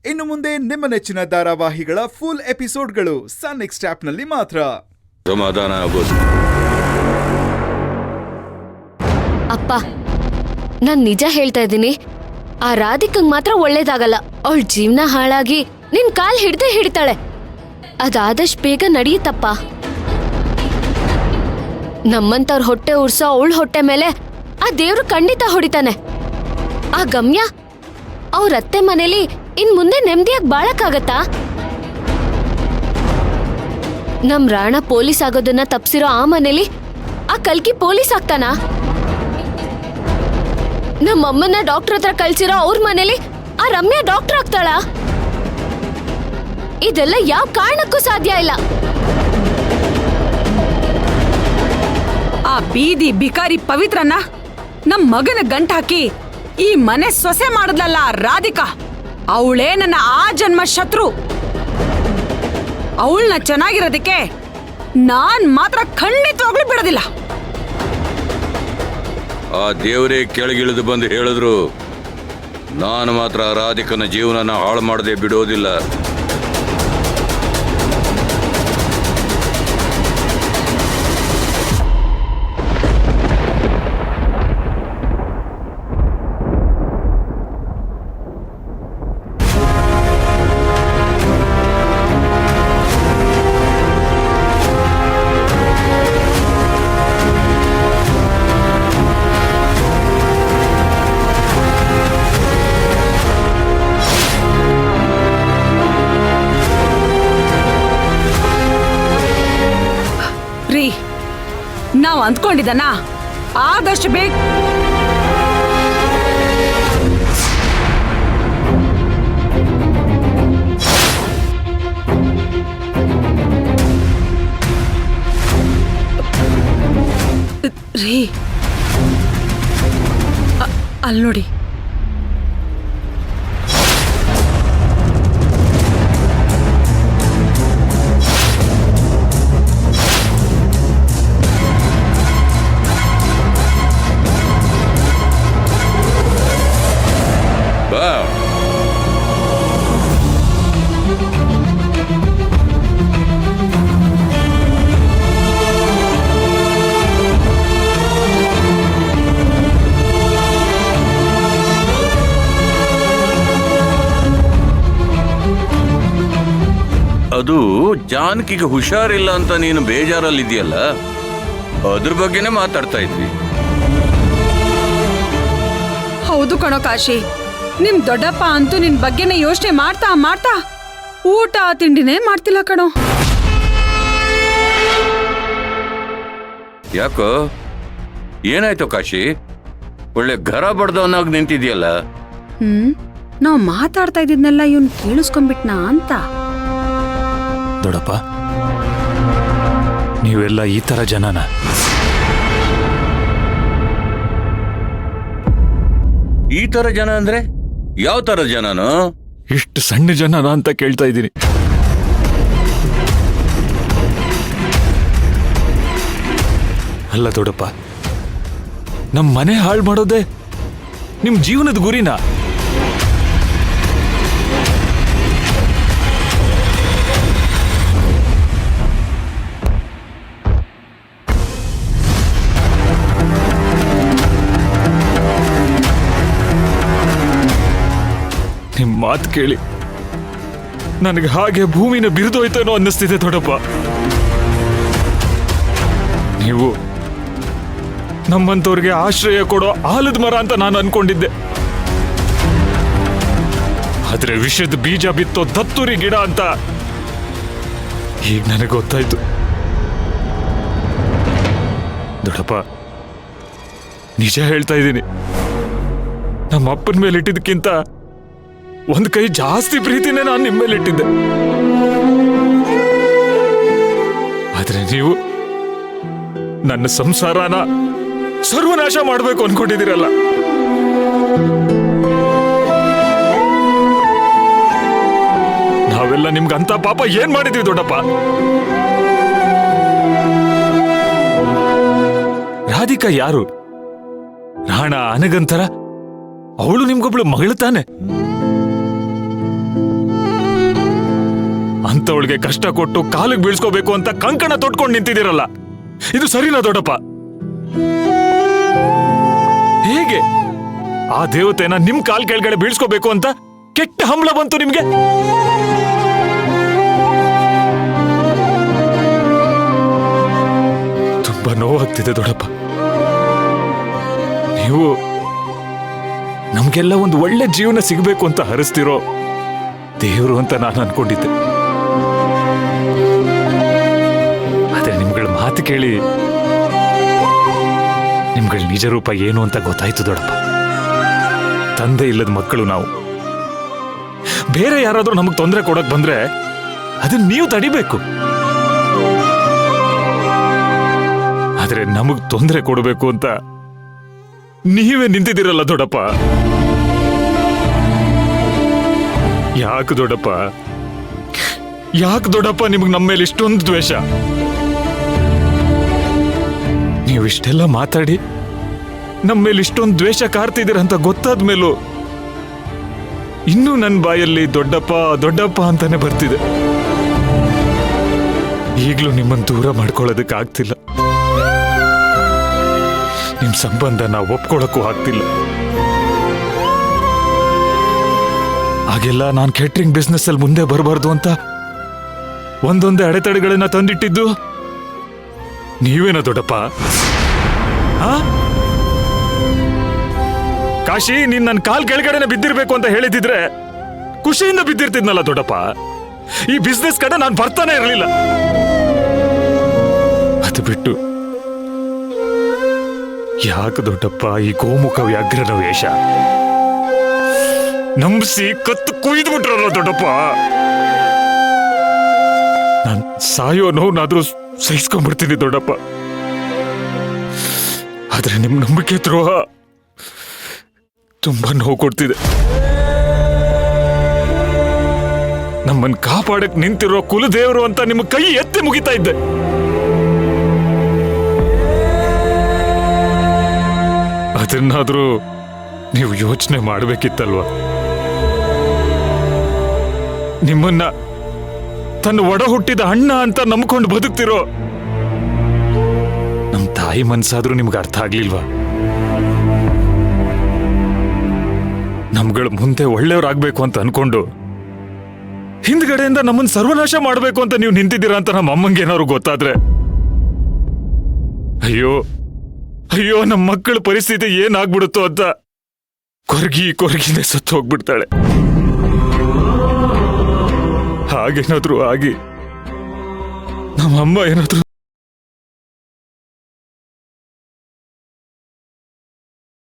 ಇನ್ನು ಮುಂದೆ ನಿಮ್ಮ ನೆಚ್ಚಿನ ಧಾರಾವಾಹಿಗಳ ಫುಲ್ ಎಪಿಸೋಡ್ಗಳು ಸನ್ ನೆಕ್ಸ್ಟ್ ಆಪ್ನಲ್ಲಿ ಮಾತ್ರ. ಸಮಾಧಾನ ಆಗೋದು. ಅಪ್ಪ, ನಾನ್ ನಿಜ ಹೇಳ್ತಾ ಇದ್ದೀನಿ, ಆ ರಾಧಿಕಂಗ್ ಮಾತ್ರ ಒಳ್ಳೇದಾಗಲ್ಲ. ಅವಳ ಜೀವನ ಹಾಳಾಗಿ ನಿನ್ ಕಾಲ್ ಹಿಡ್ದೇ ಹಿಡಿತಾಳೆ. ಅದಾದಷ್ಟು ಬೇಗ ನಡೆಯುತ್ತಪ್ಪ. ನಮ್ಮಂತವ್ರ ಹೊಟ್ಟೆ ಉರ್ಸೋ ಅವಳ ಹೊಟ್ಟೆ ಮೇಲೆ ಆ ದೇವ್ರು ಖಂಡಿತ ಹೊಡಿತಾನೆ. ಆ ಗಮ್ಯ ಅವ್ರ ಅತ್ತೆ ಮನೇಲಿ ಇನ್ ಮುಂದೆ ನೆಮ್ಮದಿಯಾಗಿ ಬಾಳಕ್ಕಾಗತ್ತಾ? ನಮ್ ರಾಣ ಪೊಲೀಸ್ ಆಗೋದನ್ನ ತಪ್ಸಿರೋ ಆ ಮನೇಲಿ ಆ ಕಲ್ಕಿ ಪೊಲೀಸ್ ಆಗ್ತಾನ? ನಮ್ಮಮ್ಮನ್ನ ಡಾಕ್ಟರ್ ಹತ್ರ ಕಳ್ಸಿರೋ ಅವ್ರ ಮನೇಲಿ ಆ ರಮ್ಯಾ ಡಾಕ್ಟರ್ ಆಗ್ತಾಳ? ಇದೆಲ್ಲ ಯಾವ ಕಾರಣಕ್ಕೂ ಸಾಧ್ಯ ಇಲ್ಲ. ಆ ಬೀದಿ ಬಿಕಾರಿ ಪವಿತ್ರನ ನಮ್ ಮಗನ ಗಂಟ್ ಹಾಕಿ ಈ ಮನೆ ಸೊಸೆ ಮಾಡಿದ್ಲಲ್ಲ ರಾಧಿಕಾ, ಅವಳೇ ನನ್ನ ಆ ಜನ್ಮ ಶತ್ರು. ಅವಳನ್ನ ಚೆನ್ನಾಗಿರೋದಕ್ಕೆ ನಾನ್ ಮಾತ್ರ ಖಂಡಿತವಾಗ್ಲೂ ಬಿಡೋದಿಲ್ಲ. ಆ ದೇವರೇ ಕೆಳಗಿಳಿದು ಬಂದು ಹೇಳಿದ್ರು, ನಾನು ಮಾತ್ರ ರಾಧಿಕನ ಜೀವನನ ಹಾಳು ಮಾಡದೆ ಬಿಡೋದಿಲ್ಲ. ನಾವ್ ಅಂದ್ಕೊಂಡಿದ್ದಾನ ಆದಷ್ಟು ಬೇಗ ರೀ ಅಲ್ಲಿ ನೋಡಿ. ಅದು ಜಾನಕಿಗೆ ಹುಷಾರಿಲ್ಲ ಅಂತ ನೀನು ಬೇಜಾರಲ್ಲಿದೆಯಲ್ಲ, ಅದ್ರ ಬಗ್ಗೆನೇ ಮಾತಾಡ್ತಾ ಇದ್ವಿ. ಹೌದು ಕಣೋ ಕಾಶಿ, ನಿಮ್ ದೊಡ್ಡಪ್ಪ ಅಂತೂ ನಿನ್ ಬಗ್ಗೆನೇ ಯೋಚನೆ ಮಾಡ್ತಾ ಮಾಡ್ತಾ ಊಟ ತಿಂಡಿನೇ ಮಾಡ್ತಿಲ್ಲ ಕಣೋ. ಯಾಕೋ ಏನಾಯ್ತು ಕಾಶಿ? ಒಳ್ಳೆ ಘರ ಬಡ್ದವನಾಗ್ ನಿಂತಿದ್ಯಲ್ಲ. ನಾವ್ ಮಾತಾಡ್ತಾ ಇದ್ದಿದ್ನೆಲ್ಲ ಇವನ್ ಕೇಳಿಸ್ಕೊಂಡ್ಬಿಟ್ನಾ ಅಂತ. ದೊಡ್ಡಪ್ಪ, ನೀವೆಲ್ಲ ಈ ತರ ಜನನ? ಈ ತರ ಜನ ಅಂದ್ರೆ ಯಾವ ತರ ಜನನು? ಇಷ್ಟು ಸಣ್ಣ ಜನನ ಅಂತ ಕೇಳ್ತಾ ಇದ್ದೀನಿ. ಅಲ್ಲ ದೊಡ್ಡಪ್ಪ, ನಮ್ ಮನೆ ಹಾಳು ಮಾಡೋದೇ ನಿಮ್ ಜೀವನದ ಗುರಿನಾ? ನಿಮ್ ಮಾತು ಕೇಳಿ ನನಗೆ ಹಾಗೆ ಭೂಮಿನ ಬಿರಿದೋಯ್ತೇನೋ ಅನ್ನಿಸ್ತಿದೆ ದೊಡ್ಡಪ್ಪ. ನೀವು ನಮ್ಮಂತವ್ರಿಗೆ ಆಶ್ರಯ ಕೊಡೋ ಆಲದ ಮರ ಅಂತ ನಾನು ಅನ್ಕೊಂಡಿದ್ದೆ. ಆದ್ರೆ ವಿಷದ ಬೀಜ ಬಿತ್ತೋ ದತ್ತೂರಿ ಗಿಡ ಅಂತ ಈಗ ನನಗೆ ಗೊತ್ತಾಯ್ತು. ದೊಡ್ಡಪ್ಪ, ನಿಜ ಹೇಳ್ತಾ ಇದ್ದೀನಿ, ನಮ್ಮ ಅಪ್ಪನ ಮೇಲೆ ಇಟ್ಟಿದ್ದಕ್ಕಿಂತ ಒಂದ್ ಕೈ ಜಾಸ್ತಿ ಪ್ರೀತಿನೇ ನಾನು ನಿಮ್ಮ ಮೇಲೆ ಇಟ್ಟಿದ್ದೆ. ಆದ್ರೆ ನೀವು ನನ್ನ ಸಂಸಾರನ ಸರ್ವನಾಶ ಮಾಡಬೇಕು ಅನ್ಕೊಂಡಿದ್ದೀರಲ್ಲ. ನಾವೆಲ್ಲ ನಿಮ್ಗಂತ ಪಾಪ ಏನ್ ಮಾಡಿದ್ವಿ ದೊಡ್ಡಪ್ಪ? ರಾಧಿಕಾ ಯಾರು? ರಾಣ ಅನಗಂತರ ಅವಳು ನಿಮ್ಗೊಬ್ಳು ಮಗಳು ತಾನೆ? ಅಂತವಳಿಗೆ ಕಷ್ಟ ಕೊಟ್ಟು ಕಾಲಿಗೆ ಬೀಳ್ಸ್ಕೋಬೇಕು ಅಂತ ಕಂಕಣ ತೊಟ್ಕೊಂಡು ನಿಂತಿದ್ದೀರಲ್ಲ, ಇದು ಸರಿನಾ ದೊಡ್ಡಪ್ಪ? ಹೇಗೆ ಆ ದೇವತೆನ ನಿಮ್ ಕಾಲ್ ಕೆಳಗಡೆ ಬೀಳ್ಸ್ಕೋಬೇಕು ಅಂತ ಕೆಟ್ಟ ಹಂಬಲ ಬಂತು ನಿಮ್ಗೆ? ತುಂಬಾ ನೋವಾಗ್ತಿದೆ ದೊಡ್ಡಪ್ಪ. ನೀವು ನಮ್ಗೆಲ್ಲ ಒಂದು ಒಳ್ಳೆ ಜೀವನ ಸಿಗಬೇಕು ಅಂತ ಹರಿಸ್ತಿರೋ ದೇವರು ಅಂತ ನಾನು ಅನ್ಕೊಂಡಿದ್ದೆ. ಆದ್ರೆ ನಿಮ್ಗಳ ಮಾತು ಕೇಳಿ ನಿಮ್ಗಳ ನಿಜ ರೂಪ ಏನು ಅಂತ ಗೊತ್ತಾಯ್ತು ದೊಡ್ಡಪ್ಪ. ತಂದೆ ಇಲ್ಲದ ಮಕ್ಕಳು ನಾವು. ಬೇರೆ ಯಾರಾದ್ರೂ ನಮಗ್ ತೊಂದರೆ ಕೊಡಕ್ ಬಂದ್ರೆ ಅದನ್ನ ನೀವು ತಡಿಬೇಕು. ಆದ್ರೆ ನಮಗ್ ತೊಂದರೆ ಕೊಡಬೇಕು ಅಂತ ನೀವೇ ನಿಂತಿದ್ದೀರಲ್ಲ ದೊಡ್ಡಪ್ಪ. ಯಾಕೆ ದೊಡ್ಡಪ್ಪ, ಯಾಕೆ ದೊಡ್ಡಪ್ಪ ನಿಮಗ್ ನಮ್ಮ ಮೇಲೆ ಇಷ್ಟೊಂದು ದ್ವೇಷ? ನೀವು ಇಷ್ಟೆಲ್ಲ ಮಾತಾಡಿ ನಮ್ಮ ಮೇಲೆ ಇಷ್ಟೊಂದು ದ್ವೇಷ ಕಾರ್ತಿದ್ದೀರಂತ ಗೊತ್ತಾದ ಮೇಲೂ ಇನ್ನೂ ನನ್ನ ಬಾಯಲ್ಲಿ ದೊಡ್ಡಪ್ಪ ದೊಡ್ಡಪ್ಪ ಅಂತಾನೆ ಬರ್ತಿದೆ. ಈಗಲೂ ನಿಮ್ಮನ್ನು ದೂರ ಮಾಡ್ಕೊಳ್ಳೋದಕ್ಕೆ ಆಗ್ತಿಲ್ಲ. ನಿಮ್ ಸಂಬಂಧನ ಒಪ್ಕೊಳ್ಳೋಕ್ಕೂ ಆಗ್ತಿಲ್ಲ. ಹಾಗೆಲ್ಲ ನಾನು ಕೇಟ್ರಿಂಗ್ ಬಿಸ್ನೆಸ್ ಅಲ್ಲಿ ಮುಂದೆ ಬರಬಾರ್ದು ಅಂತ ಒಂದೊಂದೇ ಅಡೆತಡೆಗಳನ್ನ ತಂದಿಟ್ಟಿದ್ದು ನೀವೇನ ದೊಡ್ಡಪ್ಪ? ಕಾಶಿ, ನೀನ್ ನನ್ನ ಕಾಲ್ ಕೆಳಗಡೆನೆ ಬಿದ್ದಿರ್ಬೇಕು ಅಂತ ಹೇಳಿದಿದ್ರೆ ಖುಷಿಯಿಂದ ಬಿದ್ದಿರ್ತಿದ್ನಲ್ಲ ದೊಡ್ಡಪ್ಪ. ಈ ಬಿಸ್ನೆಸ್ ಕಡೆ ನಾನು ಬರ್ತಾನೆ ಇರಲಿಲ್ಲ. ಅದು ಬಿಟ್ಟು ಯಾಕೆ ದೊಡ್ಡಪ್ಪ ಈ ಗೋಮುಖ ವ್ಯಾಘ್ರನ ವೇಷ? ನಂಬಿಸಿ ಕತ್ತು ಕುಯ್ದು ಬಿಟ್ರಲ್ಲ ದೊಡ್ಡಪ್ಪ. ನಾನು ಸಾಯೋ ನೋವನ್ನಾದ್ರೂ ಸಹಿಸ್ಕೊಂಡ್ಬಿಡ್ತೀನಿ ದೊಡ್ಡಪ್ಪ. ಆದ್ರೆ ನಿಮ್ ನಂಬಿಕೆ ದ್ರೋಹ ತುಂಬಾ ನೋವು ಕೊಡ್ತಿದೆ. ನಮ್ಮನ್ನು ಕಾಪಾಡಕ್ ನಿಂತಿರೋ ಕುಲದೇವರು ಅಂತ ನಿಮ್ಮ ಕೈ ಎತ್ತಿ ಮುಗಿತಾ ಇದ್ದೆ. ಅದನ್ನಾದ್ರೂ ನೀವು ಯೋಚನೆ ಮಾಡಬೇಕಿತ್ತಲ್ವಾ? ನಿಮ್ಮನ್ನ ತನ್ನ ಒಡ ಹುಟ್ಟಿದ ಅಣ್ಣ ಅಂತ ನಂಬ್ಕೊಂಡು ಬದುಕ್ತಿರೋ ನಮ್ ತಾಯಿ ಮನ್ಸಾದ್ರೂ ನಿಮ್ಗೆ ಅರ್ಥ ಆಗ್ಲಿಲ್ವಾ? ನಮ್ಗಳ ಮುಂದೆ ಒಳ್ಳೆಯವ್ರಾಗ್ಬೇಕು ಅಂತ ಅನ್ಕೊಂಡು ಹಿಂದ್ಗಡೆಯಿಂದ ನಮ್ಮನ್ನ ಸರ್ವನಾಶ ಮಾಡ್ಬೇಕು ಅಂತ ನೀವು ನಿಂತಿದ್ದೀರಾ ಅಂತ ನಮ್ಮ ಅಮ್ಮಂಗೆ ಏನಾದ್ರು ಗೊತ್ತಾದ್ರೆ, ಅಯ್ಯೋ ಅಯ್ಯೋ ನಮ್ಮ ಮಕ್ಕಳ ಪರಿಸ್ಥಿತಿ ಏನಾಗ್ಬಿಡುತ್ತೋ ಅಂತ ಕೊರಗಿನೇ ಸತ್ತು ಹೋಗ್ಬಿಡ್ತಾಳೆ. ಹಾಗೇನಾದ್ರೂ ಆಗಿ ನಮ್ಮ ಅಮ್ಮ ಏನಾದ್ರೂ